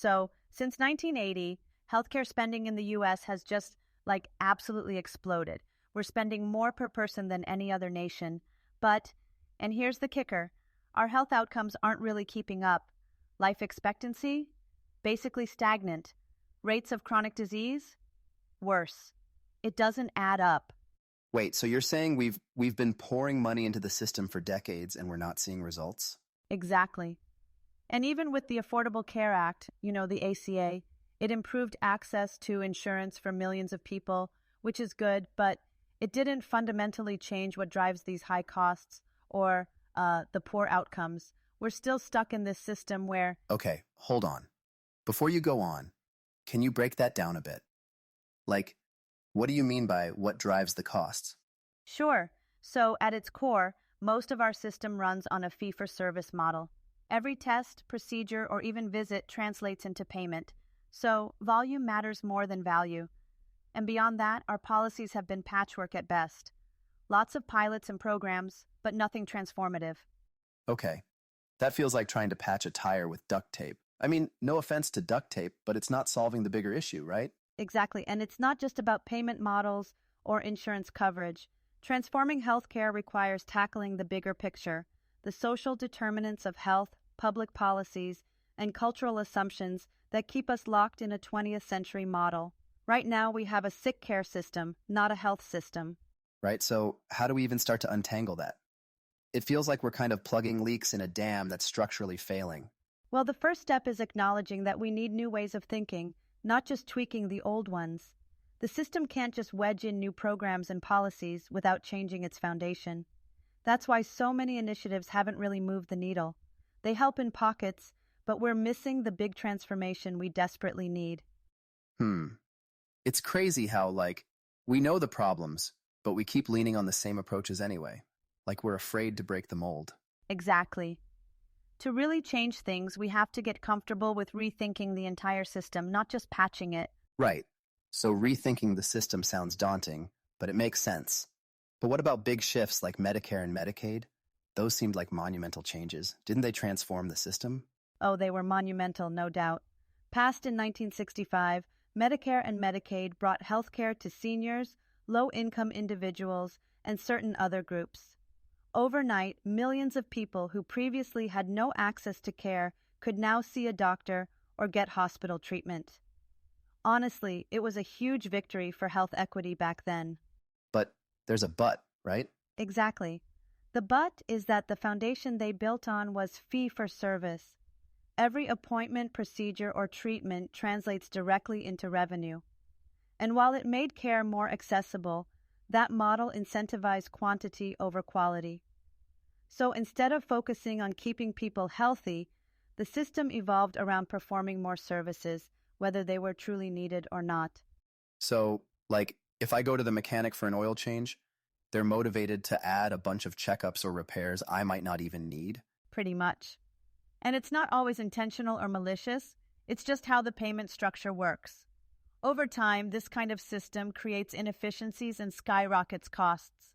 So, since 1980, healthcare spending in the US has just absolutely exploded. We're spending more per person than any other nation. But, and here's the kicker, our health outcomes aren't really keeping up. Life expectancy? Basically stagnant. Rates of chronic disease? Worse. It doesn't add up. Wait, so you're saying we've been pouring money into the system for decades and we're not seeing results? Exactly. And even with the Affordable Care Act, the ACA, it improved access to insurance for millions of people, which is good, but it didn't fundamentally change what drives these high costs or the poor outcomes. We're still stuck in this system where... Okay, hold on. Before you go on, can you break that down a bit? Like, what do you mean by what drives the costs? Sure. So at its core, most of our system runs on a fee-for-service model. Every test, procedure, or even visit translates into payment. So volume matters more than value. And beyond that, our policies have been patchwork at best. Lots of pilots and programs, but nothing transformative. Okay, that feels like trying to patch a tire with duct tape. I mean, no offense to duct tape, but it's not solving the bigger issue, right? Exactly, and it's not just about payment models or insurance coverage. Transforming healthcare requires tackling the bigger picture, the social determinants of health, public policies, and cultural assumptions that keep us locked in a 20th century model. Right now, we have a sick care system, not a health system. Right, so how do we even start to untangle that? It feels like we're kind of plugging leaks in a dam that's structurally failing. Well, the first step is acknowledging that we need new ways of thinking, not just tweaking the old ones. The system can't just wedge in new programs and policies without changing its foundation. That's why so many initiatives haven't really moved the needle. They help in pockets, but we're missing the big transformation we desperately need. It's crazy how, we know the problems, but we keep leaning on the same approaches anyway. Like we're afraid to break the mold. Exactly. To really change things, we have to get comfortable with rethinking the entire system, not just patching it. Right. So rethinking the system sounds daunting, but it makes sense. But what about big shifts like Medicare and Medicaid? Those seemed like monumental changes. Didn't they transform the system? Oh, they were monumental, no doubt. Passed in 1965, Medicare and Medicaid brought health care to seniors, low-income individuals, and certain other groups. Overnight, millions of people who previously had no access to care could now see a doctor or get hospital treatment. Honestly, it was a huge victory for health equity back then. But there's a but, right? Exactly. The but is that the foundation they built on was fee-for-service. Every appointment, procedure, or treatment translates directly into revenue. And while it made care more accessible, that model incentivized quantity over quality. So instead of focusing on keeping people healthy, the system evolved around performing more services, whether they were truly needed or not. So, if I go to the mechanic for an oil change, they're motivated to add a bunch of checkups or repairs I might not even need. Pretty much. And it's not always intentional or malicious, it's just how the payment structure works. Over time, this kind of system creates inefficiencies and skyrockets costs.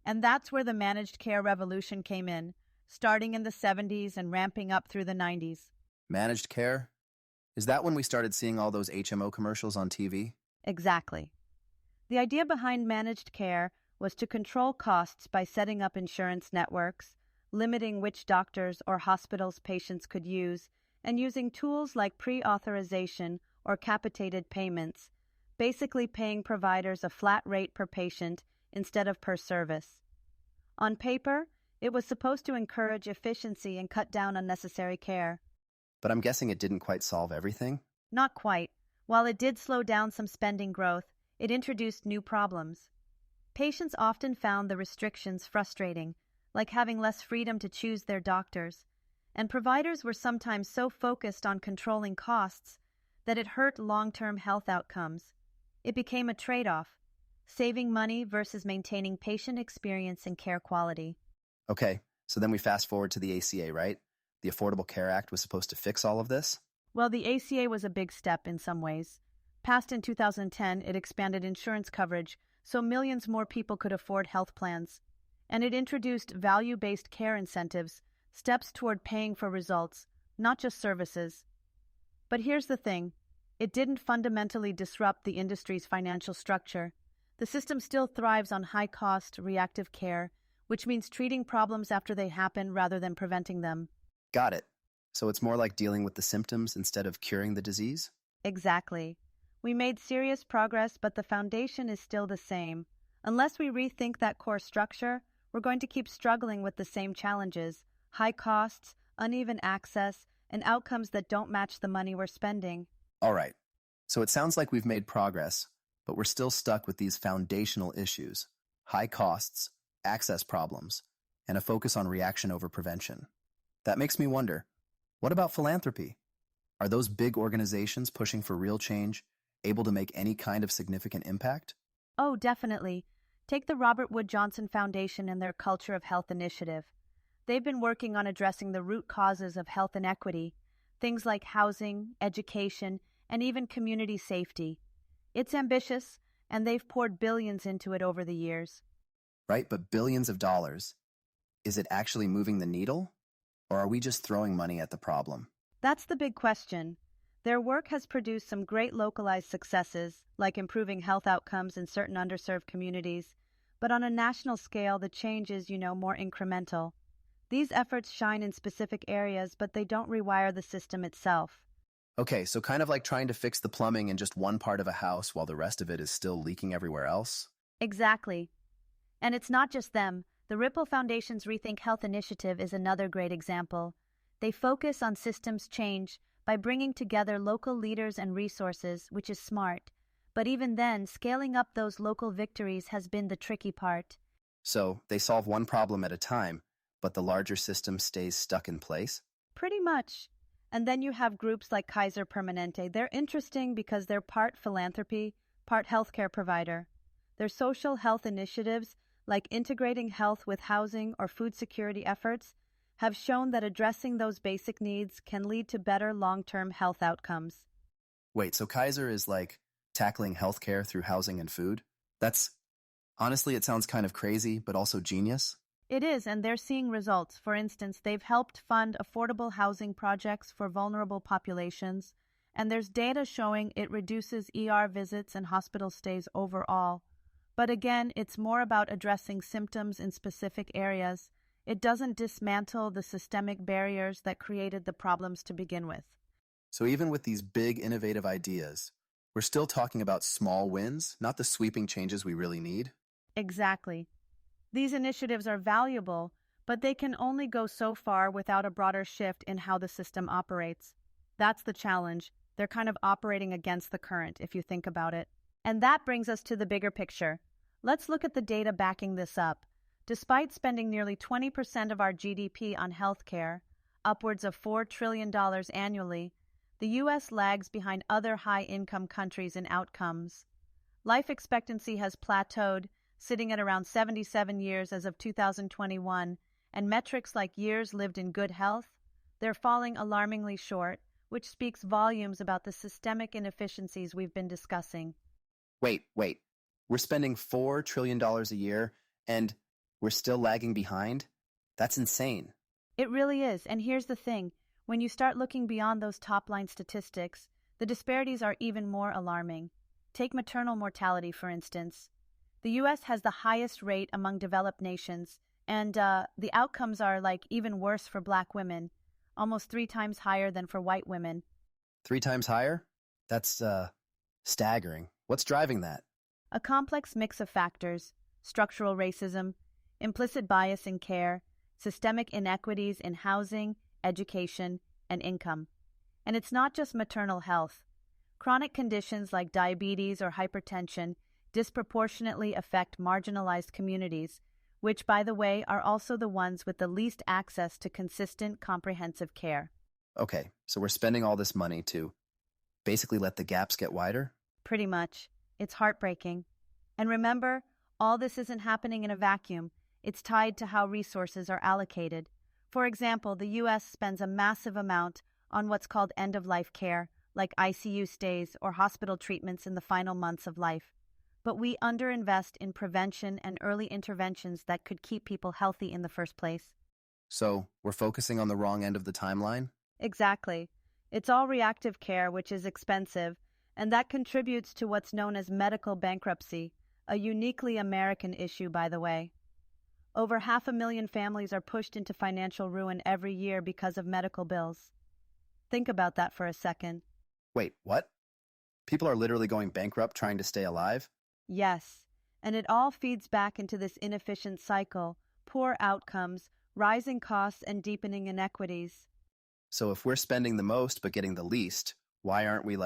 And that's where the managed care revolution came in, starting in the 70s and ramping up through the 90s. Managed care? Is that when we started seeing all those HMO commercials on TV? Exactly. The idea behind managed care was to control costs by setting up insurance networks, limiting which doctors or hospitals patients could use, and using tools like pre-authorization or capitated payments, basically paying providers a flat rate per patient instead of per service. On paper, it was supposed to encourage efficiency and cut down unnecessary care. But I'm guessing it didn't quite solve everything? Not quite. While it did slow down some spending growth, it introduced new problems. Patients often found the restrictions frustrating, like having less freedom to choose their doctors, and providers were sometimes so focused on controlling costs that it hurt long-term health outcomes. It became a trade-off, saving money versus maintaining patient experience and care quality. Okay, so then we fast forward to the ACA, right? The Affordable Care Act was supposed to fix all of this? Well, the ACA was a big step in some ways. Passed in 2010, it expanded insurance coverage so millions more people could afford health plans. And it introduced value-based care incentives, steps toward paying for results, not just services. But here's the thing. It didn't fundamentally disrupt the industry's financial structure. The system still thrives on high-cost, reactive care, which means treating problems after they happen rather than preventing them. Got it. So it's more like dealing with the symptoms instead of curing the disease? Exactly. We made serious progress, but the foundation is still the same. Unless we rethink that core structure, we're going to keep struggling with the same challenges: high costs, uneven access, and outcomes that don't match the money we're spending. All right. So it sounds like we've made progress, but we're still stuck with these foundational issues: high costs, access problems, and a focus on reaction over prevention. That makes me wonder, what about philanthropy? Are those big organizations pushing for real change able to make any kind of significant impact? Oh, definitely. Take the Robert Wood Johnson Foundation and their Culture of Health initiative. They've been working on addressing the root causes of health inequity, things like housing, education, and even community safety. It's ambitious, and they've poured billions into it over the years. Right, but billions of dollars. Is it actually moving the needle? Or are we just throwing money at the problem? That's the big question. Their work has produced some great localized successes, like improving health outcomes in certain underserved communities, but on a national scale, the change is, more incremental. These efforts shine in specific areas, but they don't rewire the system itself. Okay, so kind of like trying to fix the plumbing in just one part of a house while the rest of it is still leaking everywhere else? Exactly. And it's not just them. The Ripple Foundation's Rethink Health initiative is another great example. They focus on systems change by bringing together local leaders and resources, which is smart. But even then, scaling up those local victories has been the tricky part. So they solve one problem at a time, but the larger system stays stuck in place? Pretty much. And then you have groups like Kaiser Permanente. They're interesting because they're part philanthropy, part healthcare provider. Their social health initiatives, like integrating health with housing or food security efforts, have shown that addressing those basic needs can lead to better long-term health outcomes. Wait, so Kaiser is like tackling healthcare through housing and food? Honestly, it sounds kind of crazy, but also genius. It is, and they're seeing results. For instance, they've helped fund affordable housing projects for vulnerable populations, and there's data showing it reduces ER visits and hospital stays overall. But again, it's more about addressing symptoms in specific areas. It doesn't dismantle the systemic barriers that created the problems to begin with. So even with these big innovative ideas, we're still talking about small wins, not the sweeping changes we really need? Exactly. These initiatives are valuable, but they can only go so far without a broader shift in how the system operates. That's the challenge. They're kind of operating against the current, if you think about it. And that brings us to the bigger picture. Let's look at the data backing this up. Despite spending nearly 20% of our GDP on healthcare, upwards of $4 trillion annually, the U.S. lags behind other high-income countries in outcomes. Life expectancy has plateaued, sitting at around 77 years as of 2021, and metrics like years lived in good health, they're falling alarmingly short, which speaks volumes about the systemic inefficiencies we've been discussing. Wait. We're spending $4 trillion a year, and we're still lagging behind? That's insane. It really is, and here's the thing. When you start looking beyond those top-line statistics, the disparities are even more alarming. Take maternal mortality, for instance. The U.S. has the highest rate among developed nations, and the outcomes are even worse for Black women, almost 3 times higher than for white women. 3 times higher? That's staggering. What's driving that? A complex mix of factors: structural racism, implicit bias in care, systemic inequities in housing, education, and income. And it's not just maternal health. Chronic conditions like diabetes or hypertension disproportionately affect marginalized communities, which, by the way, are also the ones with the least access to consistent, comprehensive care. Okay, so we're spending all this money to basically let the gaps get wider? Pretty much. It's heartbreaking. And remember, all this isn't happening in a vacuum. It's tied to how resources are allocated. For example, the U.S. spends a massive amount on what's called end-of-life care, like ICU stays or hospital treatments in the final months of life. But we underinvest in prevention and early interventions that could keep people healthy in the first place. So we're focusing on the wrong end of the timeline? Exactly. It's all reactive care, which is expensive, and that contributes to what's known as medical bankruptcy, a uniquely American issue, by the way. Over 500,000 families are pushed into financial ruin every year because of medical bills. Think about that for a second. Wait, what? People are literally going bankrupt trying to stay alive? Yes, and it all feeds back into this inefficient cycle: poor outcomes, rising costs, and deepening inequities. So if we're spending the most but getting the least, why aren't we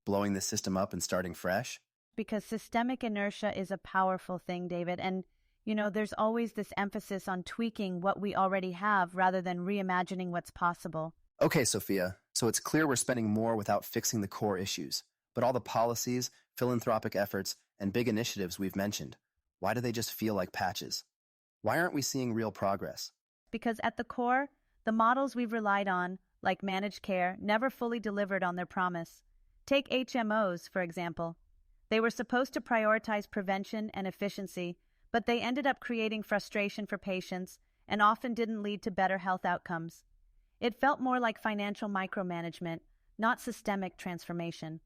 blowing the system up and starting fresh? Because systemic inertia is a powerful thing, David, and there's always this emphasis on tweaking what we already have rather than reimagining what's possible. Okay, Sophia, so it's clear we're spending more without fixing the core issues. But all the policies, philanthropic efforts, and big initiatives we've mentioned, why do they just feel like patches? Why aren't we seeing real progress? Because at the core, the models we've relied on, like managed care, never fully delivered on their promise. Take HMOs, for example. They were supposed to prioritize prevention and efficiency, but they ended up creating frustration for patients and often didn't lead to better health outcomes. It felt more like financial micromanagement, not systemic transformation.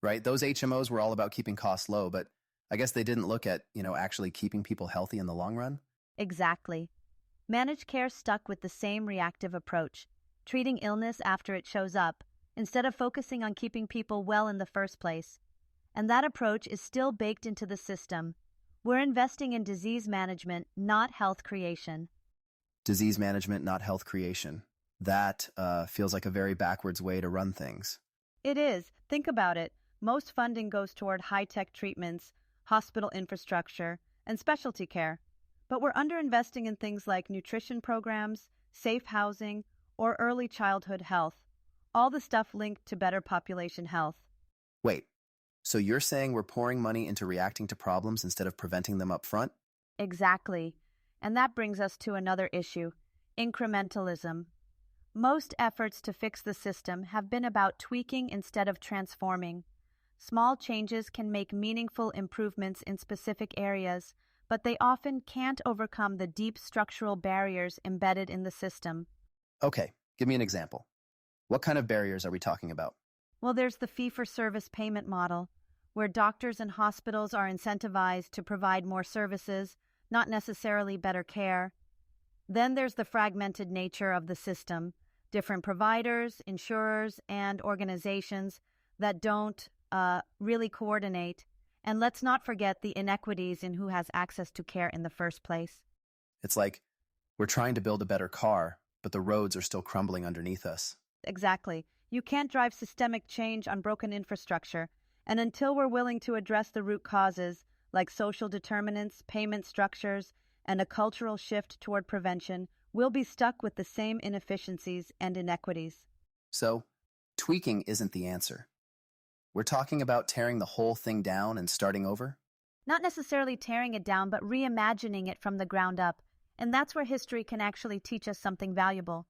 Right? Those HMOs were all about keeping costs low, but I guess they didn't look at, actually keeping people healthy in the long run. Exactly. Managed care stuck with the same reactive approach, treating illness after it shows up, instead of focusing on keeping people well in the first place. And that approach is still baked into the system. We're investing in disease management, not health creation. Disease management, not health creation. That feels like a very backwards way to run things. It is. Think about it. Most funding goes toward high-tech treatments, hospital infrastructure, and specialty care. But we're underinvesting in things like nutrition programs, safe housing, or early childhood health. All the stuff linked to better population health. Wait, so you're saying we're pouring money into reacting to problems instead of preventing them up front? Exactly. And that brings us to another issue: incrementalism. Most efforts to fix the system have been about tweaking instead of transforming. Small changes can make meaningful improvements in specific areas, but they often can't overcome the deep structural barriers embedded in the system. Okay, give me an example. What kind of barriers are we talking about? Well, there's the fee-for-service payment model, where doctors and hospitals are incentivized to provide more services, not necessarily better care. Then there's the fragmented nature of the system: different providers, insurers, and organizations that don't really coordinate. And let's not forget the inequities in who has access to care in the first place. It's like we're trying to build a better car, but the roads are still crumbling underneath us. Exactly. You can't drive systemic change on broken infrastructure, and until we're willing to address the root causes, like social determinants, payment structures, and a cultural shift toward prevention, we'll be stuck with the same inefficiencies and inequities. So, tweaking isn't the answer. We're talking about tearing the whole thing down and starting over? Not necessarily tearing it down, but reimagining it from the ground up. And that's where history can actually teach us something valuable.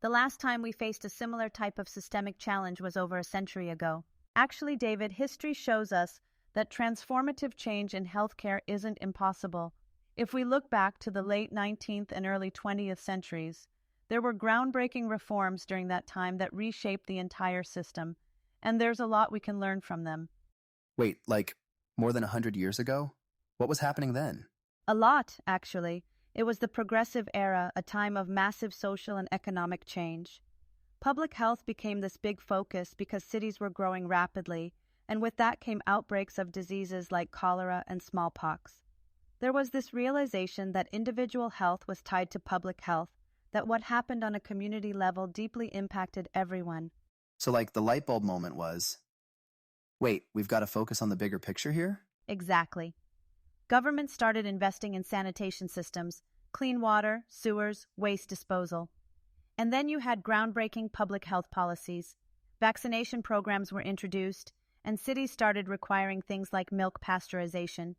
The last time we faced a similar type of systemic challenge was over a century ago. Actually, David, history shows us that transformative change in healthcare isn't impossible. If we look back to the late 19th and early 20th centuries, there were groundbreaking reforms during that time that reshaped the entire system. And there's a lot we can learn from them. Wait, more than 100 years ago? What was happening then? A lot, actually. It was the progressive era, a time of massive social and economic change. Public health became this big focus because cities were growing rapidly, and with that came outbreaks of diseases like cholera and smallpox. There was this realization that individual health was tied to public health, that what happened on a community level deeply impacted everyone. So the light bulb moment was, wait, we've got to focus on the bigger picture here? Exactly. Governments started investing in sanitation systems, clean water, sewers, waste disposal. And then you had groundbreaking public health policies. Vaccination programs were introduced, and cities started requiring things like milk pasteurization.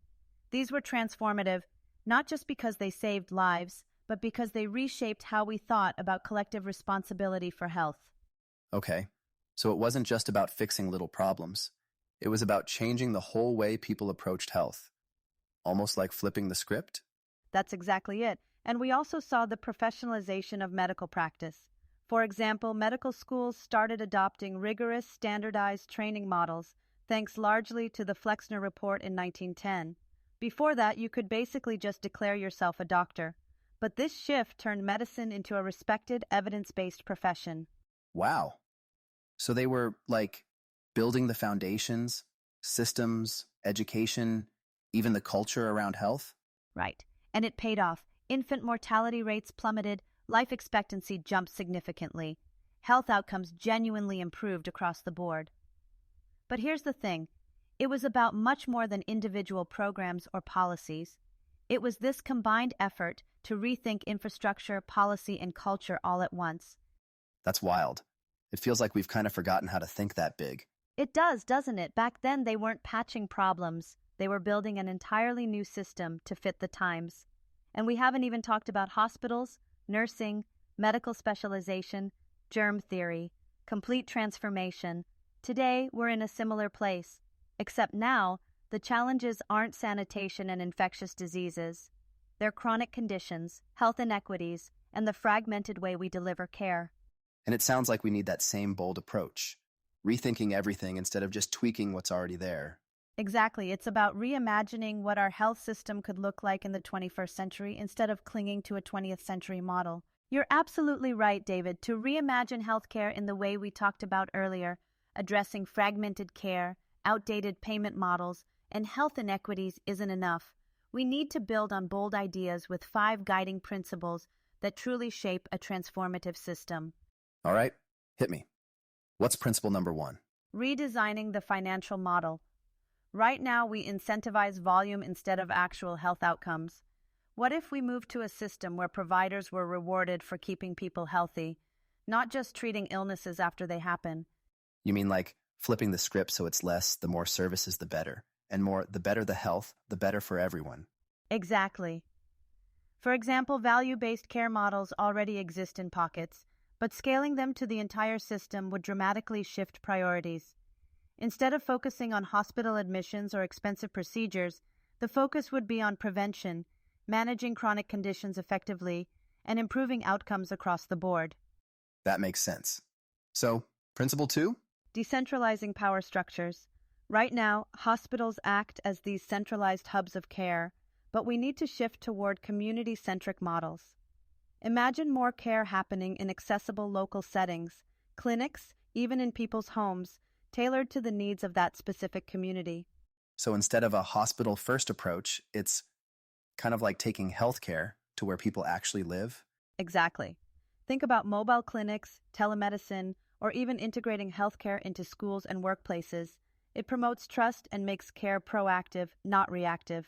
These were transformative, not just because they saved lives, but because they reshaped how we thought about collective responsibility for health. Okay, so it wasn't just about fixing little problems. It was about changing the whole way people approached health. Almost like flipping the script? That's exactly it. And we also saw the professionalization of medical practice. For example, medical schools started adopting rigorous, standardized training models, thanks largely to the Flexner Report in 1910. Before that, you could basically just declare yourself a doctor. But this shift turned medicine into a respected, evidence-based profession. Wow. So they were like building the foundations, systems, education, even the culture around health? Right. And it paid off. Infant mortality rates plummeted, life expectancy jumped significantly. Health outcomes genuinely improved across the board. But here's the thing. It was about much more than individual programs or policies. It was this combined effort to rethink infrastructure, policy, and culture all at once. That's wild. It feels like we've kind of forgotten how to think that big. It does, doesn't it? Back then, they weren't patching problems. They were building an entirely new system to fit the times. And we haven't even talked about hospitals, nursing, medical specialization, germ theory, complete transformation. Today, we're in a similar place. Except now, the challenges aren't sanitation and infectious diseases. They're chronic conditions, health inequities, and the fragmented way we deliver care. And it sounds like we need that same bold approach, rethinking everything instead of just tweaking what's already there. Exactly. It's about reimagining what our health system could look like in the 21st century instead of clinging to a 20th century model. You're absolutely right, David, to reimagine healthcare in the way we talked about earlier, addressing fragmented care, outdated payment models, and health inequities isn't enough. We need to build on bold ideas with 5 guiding principles that truly shape a transformative system. All right, hit me. What's principle number 1? Redesigning the financial model. Right now, we incentivize volume instead of actual health outcomes. What if we moved to a system where providers were rewarded for keeping people healthy, not just treating illnesses after they happen? You mean like flipping the script so it's less, the more services, the better, and more, the better the health, the better for everyone. Exactly. For example, value-based care models already exist in pockets, but scaling them to the entire system would dramatically shift priorities. Instead of focusing on hospital admissions or expensive procedures, the focus would be on prevention, managing chronic conditions effectively, and improving outcomes across the board. That makes sense. So, principle 2? Decentralizing power structures. Right now, hospitals act as these centralized hubs of care, but we need to shift toward community-centric models. Imagine more care happening in accessible local settings, clinics, even in people's homes, tailored to the needs of that specific community. So instead of a hospital-first approach, it's kind of like taking healthcare to where people actually live? Exactly. Think about mobile clinics, telemedicine, or even integrating healthcare into schools and workplaces. It promotes trust and makes care proactive, not reactive.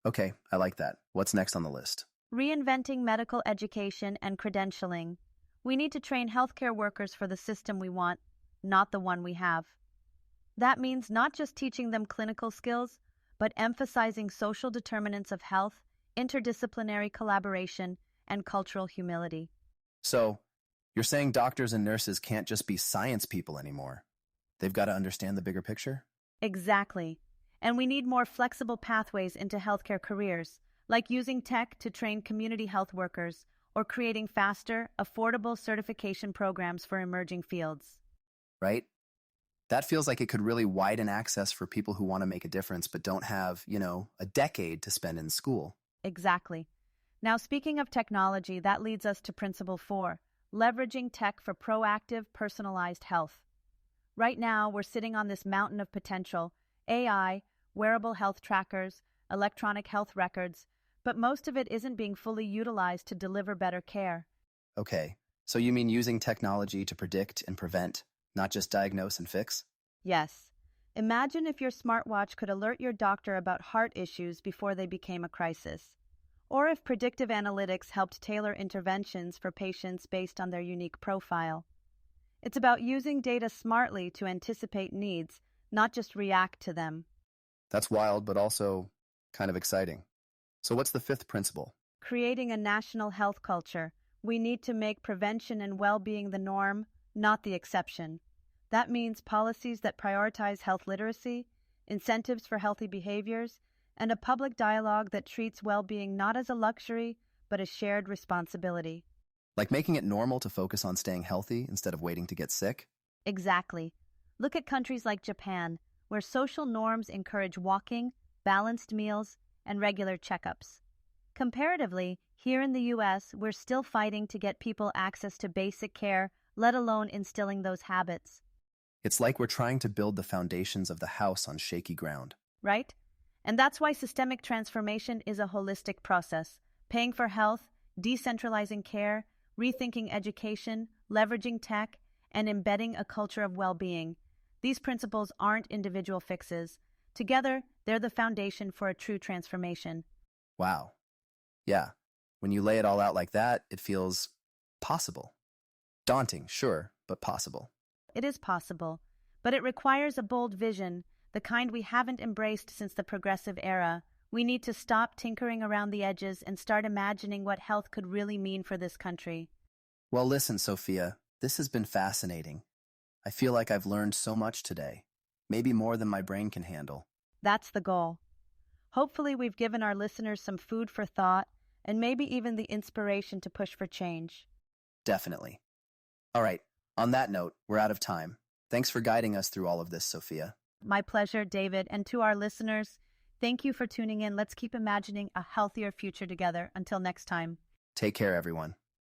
Okay, I like that. What's next on the list? Reinventing medical education and credentialing. We need to train healthcare workers for the system we want, not the one we have. That means not just teaching them clinical skills, but emphasizing social determinants of health, interdisciplinary collaboration, and cultural humility. So, you're saying doctors and nurses can't just be science people anymore. They've got to understand the bigger picture? Exactly. And we need more flexible pathways into healthcare careers, like using tech to train community health workers or creating faster, affordable certification programs for emerging fields. Right? That feels like it could really widen access for people who want to make a difference but don't have, a decade to spend in school. Exactly. Now, speaking of technology, that leads us to Principle 4, leveraging tech for proactive, personalized health. Right now, we're sitting on this mountain of potential: AI, wearable health trackers, electronic health records, but most of it isn't being fully utilized to deliver better care. Okay, so you mean using technology to predict and prevent, not just diagnose and fix? Yes. Imagine if your smartwatch could alert your doctor about heart issues before they became a crisis. Or if predictive analytics helped tailor interventions for patients based on their unique profile. It's about using data smartly to anticipate needs, not just react to them. That's wild, but also kind of exciting. So what's the 5th principle? Creating a national health culture. We need to make prevention and well-being the norm, not the exception. That means policies that prioritize health literacy, incentives for healthy behaviors, and a public dialogue that treats well-being not as a luxury, but a shared responsibility. Like making it normal to focus on staying healthy instead of waiting to get sick? Exactly. Look at countries like Japan, where social norms encourage walking, balanced meals, and regular checkups. Comparatively, here in the US, we're still fighting to get people access to basic care, let alone instilling those habits, It's like we're trying to build the foundations of the house on shaky ground. right? And that's why systemic transformation is a holistic process, paying for health, decentralizing care, rethinking education, leveraging tech, and embedding a culture of well-being. These principles aren't individual fixes. Together, they're the foundation for a true transformation. Wow. Yeah. When you lay it all out like that, it feels possible. Daunting, sure, but possible. It is possible, but it requires a bold vision, the kind we haven't embraced since the progressive era. We need to stop tinkering around the edges and start imagining what health could really mean for this country. Well, listen, Sophia, this has been fascinating. I feel like I've learned so much today, maybe more than my brain can handle. That's the goal. Hopefully, we've given our listeners some food for thought and maybe even the inspiration to push for change. Definitely. All right, on that note, we're out of time. Thanks for guiding us through all of this, Sophia. My pleasure, David. And to our listeners, thank you for tuning in. Let's keep imagining a healthier future together. Until next time. Take care, everyone.